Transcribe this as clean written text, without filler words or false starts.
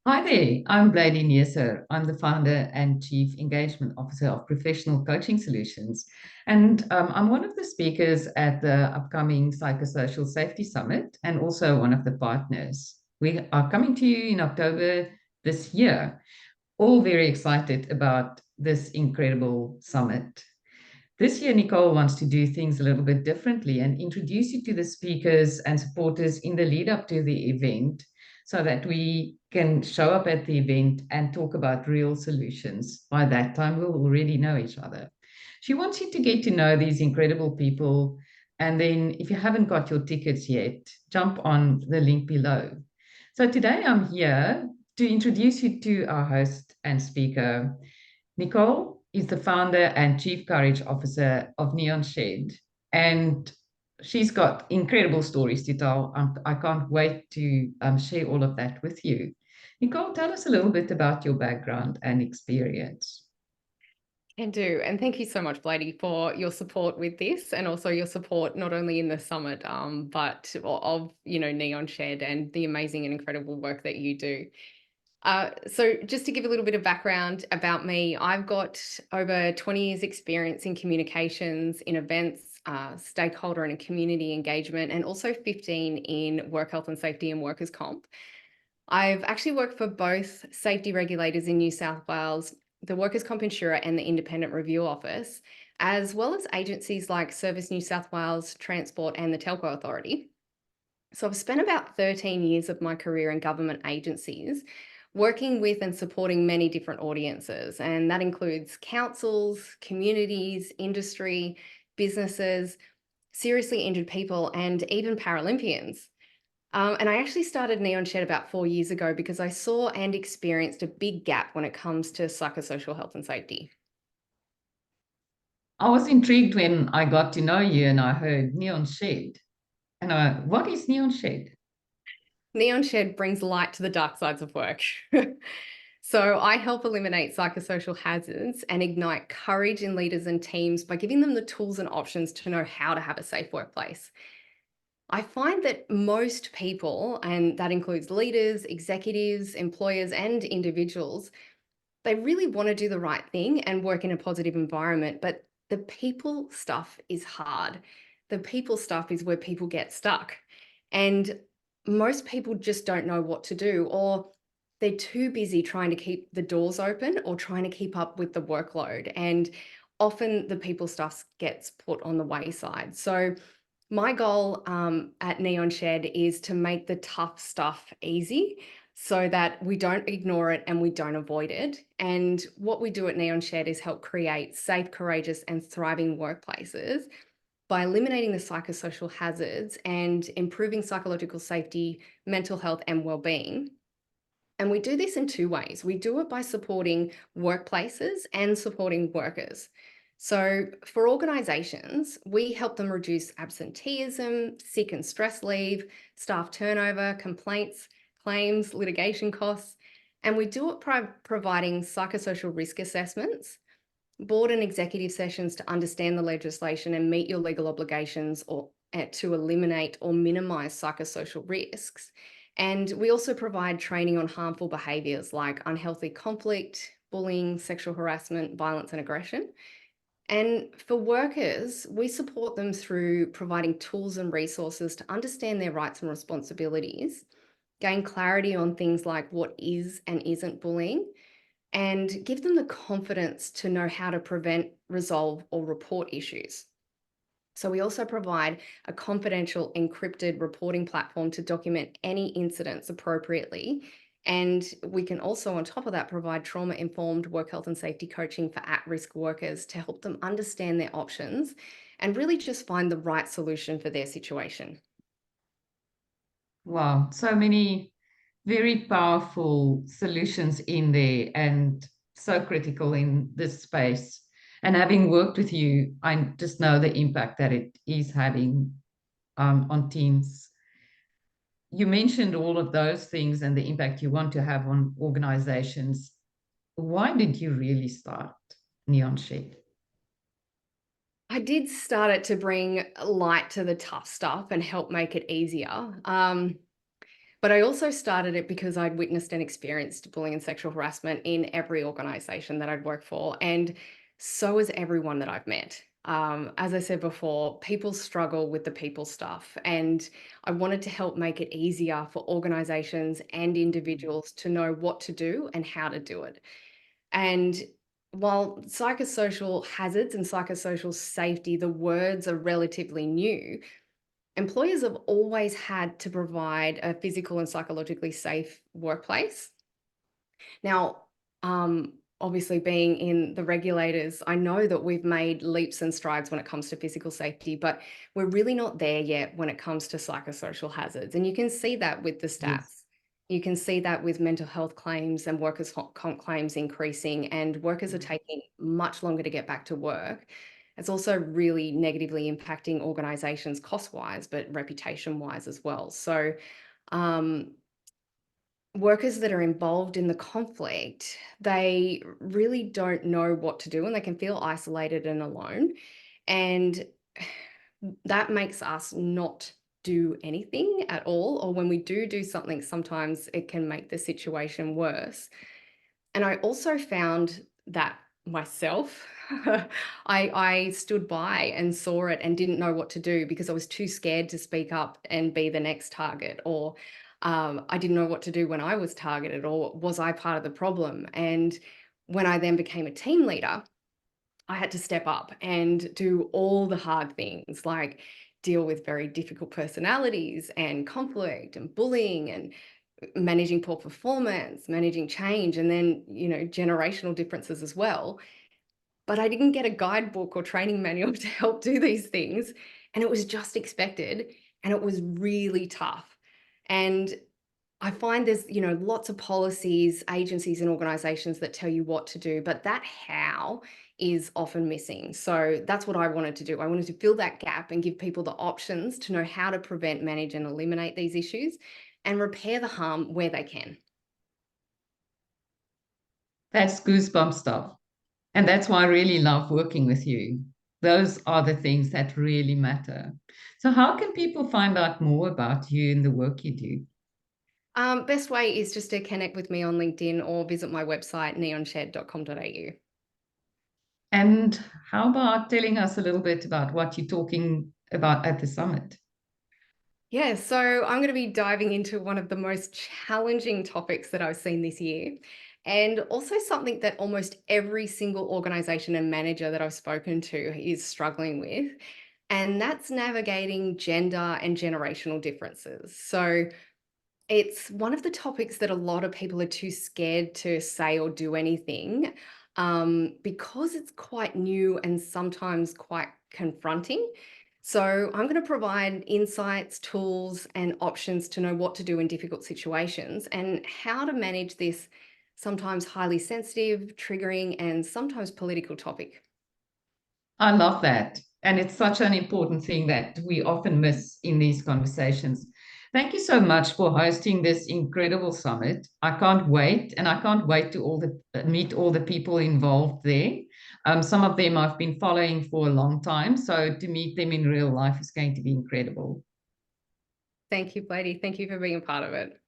Hi there, I'm Blyde Neser. I'm the founder and chief engagement officer of Professional Coaching Solutions. And I'm one of the speakers at the upcoming Psychosocial Safety Summit and also one of the partners. We are coming to you in October this year, all very excited about this incredible summit. This year, Nicole wants to do things a little bit differently and introduce you to the speakers and supporters in the lead up to the event so that we can show up at the event and talk about real solutions. By that time, we'll already know each other. She wants you to get to know these incredible people. And then, if you haven't got your tickets yet, jump on the link below. So, today I'm here to introduce you to our host and speaker. Nicole is the founder and chief courage officer of Neon Shed, and she's got incredible stories to tell. I can't wait to share all of that with you. Nicole, tell us a little bit about your background and experience. Can do. And thank you so much, Blyde, for your support with this and also your support not only in the summit, but of, Neon Shed and the amazing and incredible work that you do. So just to give a little bit of background about me, I've got over 20 years experience in communications, in events, stakeholder and community engagement, and also 15 in work health and safety and workers' comp. I've actually worked for both safety regulators in New South Wales, the Workers' Comp Insurer and the Independent Review Office, as well as agencies like Service New South Wales, Transport and the Telco Authority. So I've spent about 13 years of my career in government agencies, working with and supporting many different audiences, and that includes councils, communities, industry, businesses, seriously injured people, and even Paralympians. And I actually started Neon Shed about 4 years ago because I saw and experienced a big gap when it comes to psychosocial health and safety. I was intrigued when I got to know you and I heard Neon Shed. And what is Neon Shed? Neon Shed brings light to the dark sides of work. So I help eliminate psychosocial hazards and ignite courage in leaders and teams by giving them the tools and options to know how to have a safe workplace. I find that most people, and that includes leaders, executives, employers, and individuals, they really want to do the right thing and work in a positive environment, but the people stuff is hard. The people stuff is where people get stuck. And most people just don't know what to do, or they're too busy trying to keep the doors open or trying to keep up with the workload. And often the people stuff gets put on the wayside. So my goal at Neon Shed is to make the tough stuff easy so that we don't ignore it and we don't avoid it. And what we do at Neon Shed is help create safe, courageous, and thriving workplaces by eliminating the psychosocial hazards and improving psychological safety, mental health, and well-being. And we do this in two ways. We do it by supporting workplaces and supporting workers. So for organisations, we help them reduce absenteeism, sick and stress leave, staff turnover, complaints, claims, litigation costs, and we do it by providing psychosocial risk assessments, board and executive sessions to understand the legislation and meet your legal obligations or to eliminate or minimise psychosocial risks. And we also provide training on harmful behaviours like unhealthy conflict, bullying, sexual harassment, violence and aggression. And for workers, we support them through providing tools and resources to understand their rights and responsibilities, gain clarity on things like what is and isn't bullying, and give them the confidence to know how to prevent, resolve, or report issues. So we also provide a confidential encrypted reporting platform to document any incidents appropriately. And we can also, on top of that, provide trauma-informed work health and safety coaching for at-risk workers to help them understand their options and really just find the right solution for their situation. Wow, so many very powerful solutions in there and so critical in this space. And having worked with you, I just know the impact that it is having on teams. You mentioned all of those things and the impact you want to have on organizations. Why did you really start Neon Shed? I did start it to bring light to the tough stuff and help make it easier. But I also started it because I'd witnessed and experienced bullying and sexual harassment in every organization that I'd worked for, and so has everyone that I've met. As I said before, people struggle with the people stuff, and I wanted to help make it easier for organizations and individuals to know what to do and how to do it. And while psychosocial hazards and psychosocial safety, the words are relatively new, employers have always had to provide a physical and psychologically safe workplace. Now, obviously, being in the regulators, I know that we've made leaps and strides when it comes to physical safety, but we're really not there yet when it comes to psychosocial hazards. And you can see that with the stats. Yes. You can see that with mental health claims and workers' comp claims increasing, and workers are taking much longer to get back to work. It's also really negatively impacting organizations cost-wise, but reputation-wise as well. So, um, workers that are involved in the conflict, they really don't know what to do and they can feel isolated and alone. And that makes us not do anything at all. Or when we do something, sometimes it can make the situation worse. And I also found that myself, I stood by and saw it and didn't know what to do because I was too scared to speak up and be the next target, or I didn't know what to do when I was targeted, or was I part of the problem? And when I then became a team leader, I had to step up and do all the hard things like deal with very difficult personalities and conflict and bullying and managing poor performance, managing change, and then, generational differences as well. But I didn't get a guidebook or training manual to help do these things. And it was just expected. And it was really tough. And I find there's, lots of policies, agencies, and organizations that tell you what to do, but that how is often missing. So that's what I wanted to do. I wanted to fill that gap and give people the options to know how to prevent, manage, and eliminate these issues and repair the harm where they can. That's goosebump stuff. And that's why I really love working with you. Those are the things that really matter. So, how can people find out more about you and the work you do? Best way is just to connect with me on LinkedIn or visit my website, neonshed.com.au. And how about telling us a little bit about what you're talking about at the summit? Yeah, so I'm going to be diving into one of the most challenging topics that I've seen this year, and also something that almost every single organization and manager that I've spoken to is struggling with, and that's navigating gender and generational differences. So it's one of the topics that a lot of people are too scared to say or do anything, because it's quite new and sometimes quite confronting. So I'm going to provide insights, tools, and options to know what to do in difficult situations and how to manage this sometimes highly sensitive, triggering, and sometimes political topic. I love that. And it's such an important thing that we often miss in these conversations. Thank you so much for hosting this incredible summit. I can't wait, and I can't wait to meet all the people involved there. Some of them I've been following for a long time, so to meet them in real life is going to be incredible. Thank you, Blyde. Thank you for being a part of it.